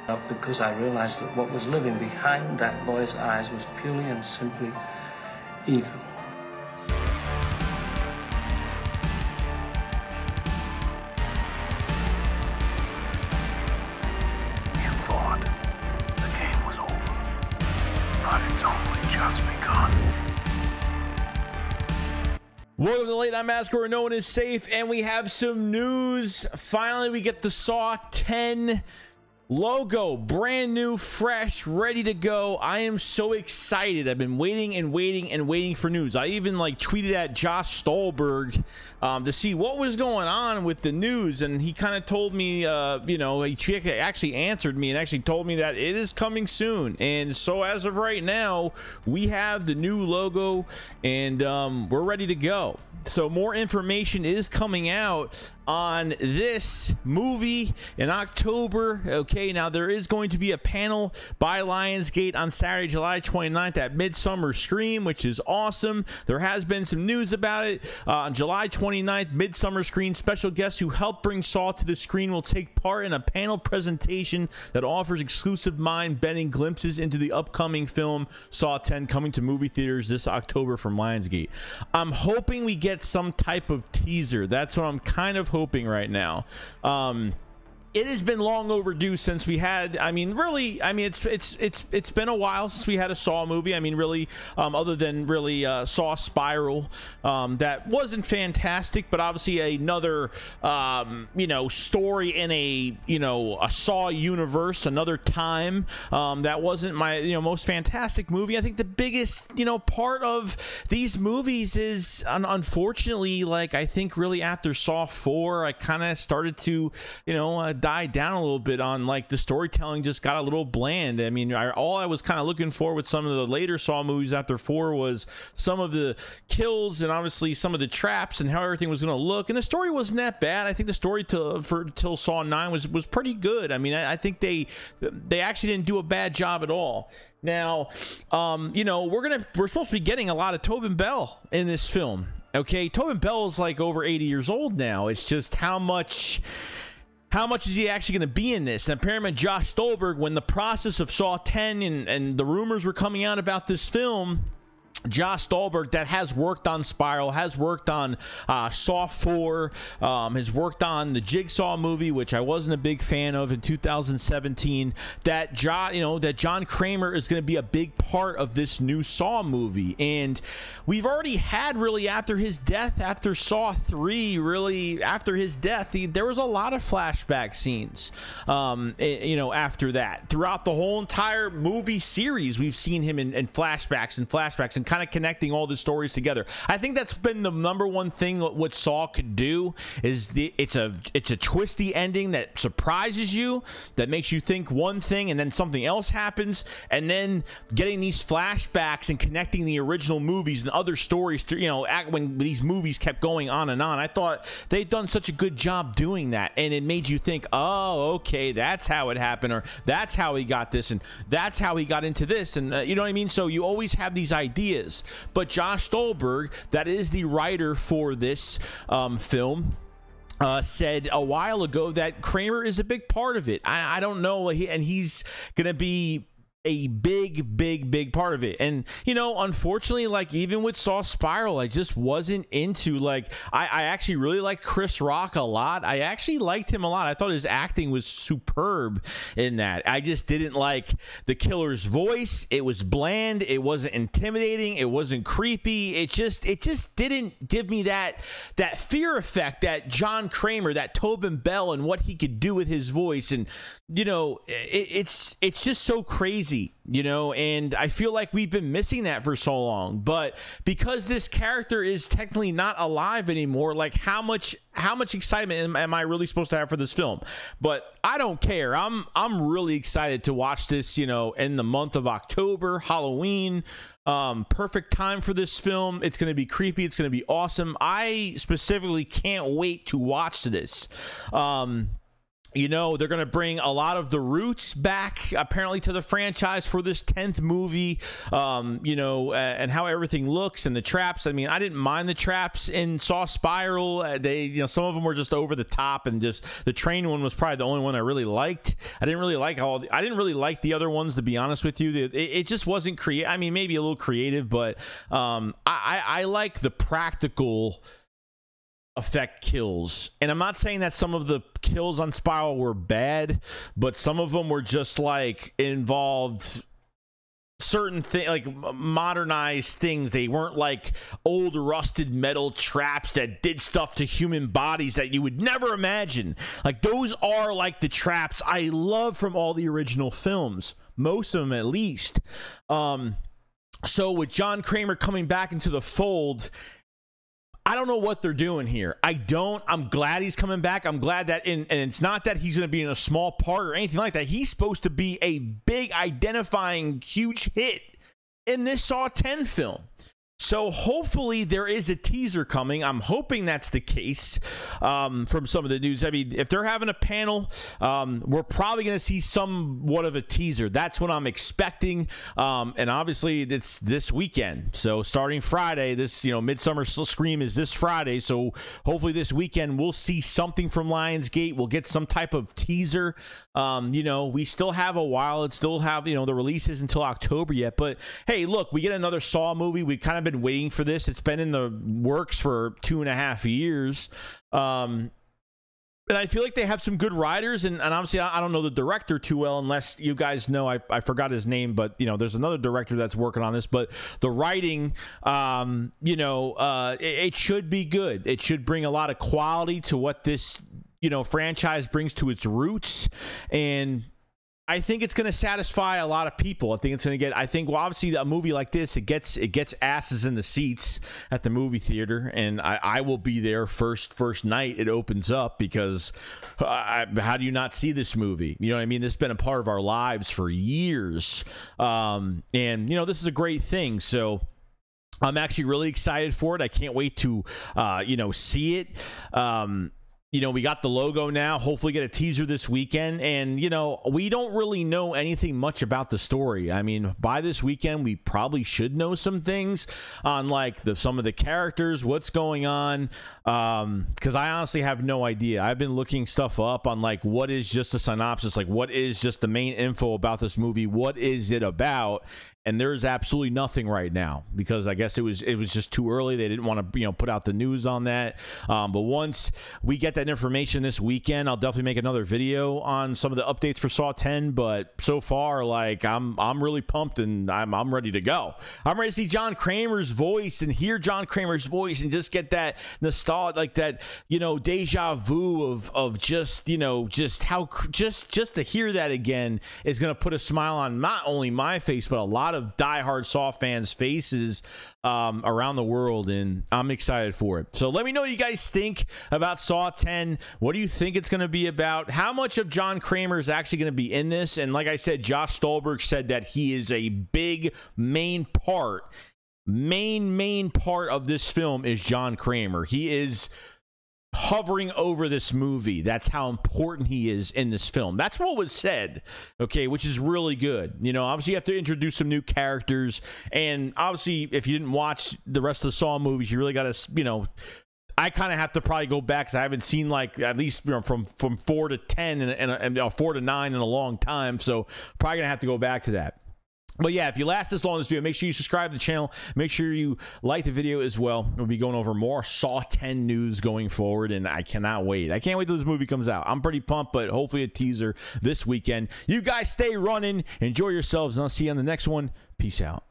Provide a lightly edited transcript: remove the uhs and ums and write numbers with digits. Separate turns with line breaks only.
Because I realized that what was living behind that boy's eyes was purely and simply evil.
You thought the game was over, but it's only just begun.
Welcome to Late Night Massacre, where no one is safe, and we have some news. Finally, we get the Saw 10 logo, brand new, fresh, ready to go. I am so excited. I've been waiting and waiting and waiting for news. I even tweeted at Josh Stolberg to see what was going on with the news, and he kind of told me, he actually answered me and actually told me that it is coming soon. And so as of right now, we have the new logo, and we're ready to go. So more information is coming out on this movie in October. Okay, now there is going to be a panel by Lionsgate on Saturday, July 29th at Midsummer Scream, which is awesome. There has been some news about it. On July 29th, Midsummer Scream special guests who helped bring Saw to the screen will take part in a panel presentation that offers exclusive mind-bending glimpses into the upcoming film Saw 10, coming to movie theaters this October from Lionsgate. I'm hoping we get some type of teaser. That's what I'm kind of hoping right now. It has been long overdue since we had, it's been a while since we had a Saw movie. Other than Saw Spiral, that wasn't fantastic, but obviously another story in a Saw universe, another time. That wasn't my most fantastic movie. I think the biggest part of these movies is unfortunately, I think really after Saw 4, I kind of started to died down a little bit on the storytelling just got a little bland. All I was kind of looking for with some of the later Saw movies after 4 was some of the kills and obviously some of the traps and how everything was going to look, and the story wasn't that bad. I think the story till Saw 9 was pretty good. I think they actually didn't do a bad job at all. Now we're supposed to be getting a lot of Tobin Bell in this film. Okay, Tobin Bell is over 80 years old now. It's just how much is he actually going to be in this? And apparently Josh Stolberg, when the process of Saw 10 and the rumors were coming out about this film, Josh Stolberg, that has worked on Spiral, has worked on Saw 4, has worked on the Jigsaw movie, which I wasn't a big fan of in 2017. That John Kramer is going to be a big part of this new Saw movie, and we've already had after his death, after Saw 3, after his death, there was a lot of flashback scenes. After that, throughout the whole entire movie series, we've seen him in flashbacks and kind of connecting all the stories together. I think that's been the number one thing what Saw could do is it's a twisty ending that surprises you, that makes you think one thing and then something else happens, and then getting these flashbacks and connecting the original movies and other stories to, when these movies kept going on and on. I thought they'd done such a good job doing that, and it made you think, oh, okay, that's how it happened, or that's how he got this, and that's how he got into this, and you know what I mean? So you always have these ideas. But Josh Stolberg, that is the writer for this film, said a while ago that Kramer is a big part of it. I don't know, and he's gonna be a big part of it. And unfortunately, even with Saw Spiral, I just wasn't into I actually really liked Chris Rock a lot. I actually liked him a lot. I thought his acting was superb in that. I just didn't like the killer's voice. It was bland, it wasn't intimidating, it wasn't creepy. It just didn't give me that fear effect that John Kramer, that Tobin Bell, and what he could do with his voice. And it's just so crazy, and I feel like we've been missing that for so long. But because this character is technically not alive anymore, how much excitement am I really supposed to have for this film? But I don't care. I'm really excited to watch this, in the month of October, Halloween. Perfect time for this film. It's going to be creepy. It's going to be awesome. I specifically can't wait to watch this. You know, they're going to bring a lot of the roots back, apparently, to the franchise for this 10th movie, you know, and how everything looks and the traps. I mean, I didn't mind the traps in Saw Spiral. You know, some of them were just over the top, and just the train one was probably the only one I really liked. I didn't really like the other ones, to be honest with you. It just wasn't creative. I mean, maybe a little creative, but I like the practical effect kills. And I'm not saying that some of the kills on Spiral were bad, but some of them were just like involved certain things, like modernized things. They weren't like old rusted metal traps that did stuff to human bodies that you would never imagine. Like, those are like the traps I love from all the original films, most of them at least. So with John Kramer coming back into the fold, I don't know what they're doing here. I'm glad he's coming back. I'm glad that, and it's not that he's going to be in a small part or anything like that. He's supposed to be a big, identifying, huge hit in this Saw 10 film. So hopefully there is a teaser coming. I'm hoping that's the case from some of the news. I mean, if they're having a panel, we're probably going to see somewhat of a teaser. That's what I'm expecting. And obviously it's this weekend. So starting Friday, this, you know, Midsummer Scream is this Friday. So hopefully this weekend we'll see something from Lionsgate. We'll get some type of teaser. You know, we still have a while. It still have, you know, the release isn't until October yet. But hey, look, we get another Saw movie. We've kind of been waiting for this. It's been in the works for 2.5 years. And I feel like they have some good writers, and obviously I don't know the director too well, unless you guys know. I forgot his name, but you know, there's another director that's working on this. But the writing, you know, it should be good. It should bring a lot of quality to what this, you know, franchise brings to its roots, and I think it's going to satisfy a lot of people. I think it's going to get, well, obviously a movie like this, it gets asses in the seats at the movie theater, and I will be there first night it opens up, because how do you not see this movie? You know what I mean? This has been a part of our lives for years. And, you know, this is a great thing. So I'm actually really excited for it. I can't wait to, you know, see it. You know, we got the logo now. Hopefully get a teaser this weekend. And, you know, we don't really know anything much about the story. I mean, by this weekend, we probably should know some things on, like, some of the characters, what's going on. Because I honestly have no idea. I've been looking stuff up on, like, what is just a synopsis? Like, what is just the main info about this movie? What is it about? And there's absolutely nothing right now, because I guess it was just too early. They didn't want to, you know, put out the news on that. But once we get that information this weekend, I'll definitely make another video on some of the updates for Saw 10. But so far, like, I'm really pumped, and I'm ready to go. I'm ready to see John Kramer's voice and hear John Kramer's voice and just get that nostalgia, like that, you know, deja vu of just, you know, just how just to hear that again is going to put a smile on not only my face, but a lot of diehard Saw fans' faces around the world, and I'm excited for it. So let me know what you guys think about Saw 10. What do you think it's going to be about? How much of John Kramer is actually going to be in this? And like I said, Josh Stolberg said that he is a big main part of this film is John Kramer. He is hovering over this movie. That's how important he is in this film. That's what was said, okay, which is really good. You know, obviously you have to introduce some new characters, and obviously if you didn't watch the rest of the Saw movies, you really got to, you know, I kind of have to probably go back, because I haven't seen, like, at least, you know, from 4 to 10 and 4 to 9 in a long time, so probably gonna have to go back to that. But yeah, if you last this long in this video, make sure you subscribe to the channel. Make sure you like the video as well. We'll be going over more Saw 10 news going forward, and I cannot wait. I can't wait till this movie comes out. I'm pretty pumped, but hopefully a teaser this weekend. You guys stay running. Enjoy yourselves, and I'll see you on the next one. Peace out.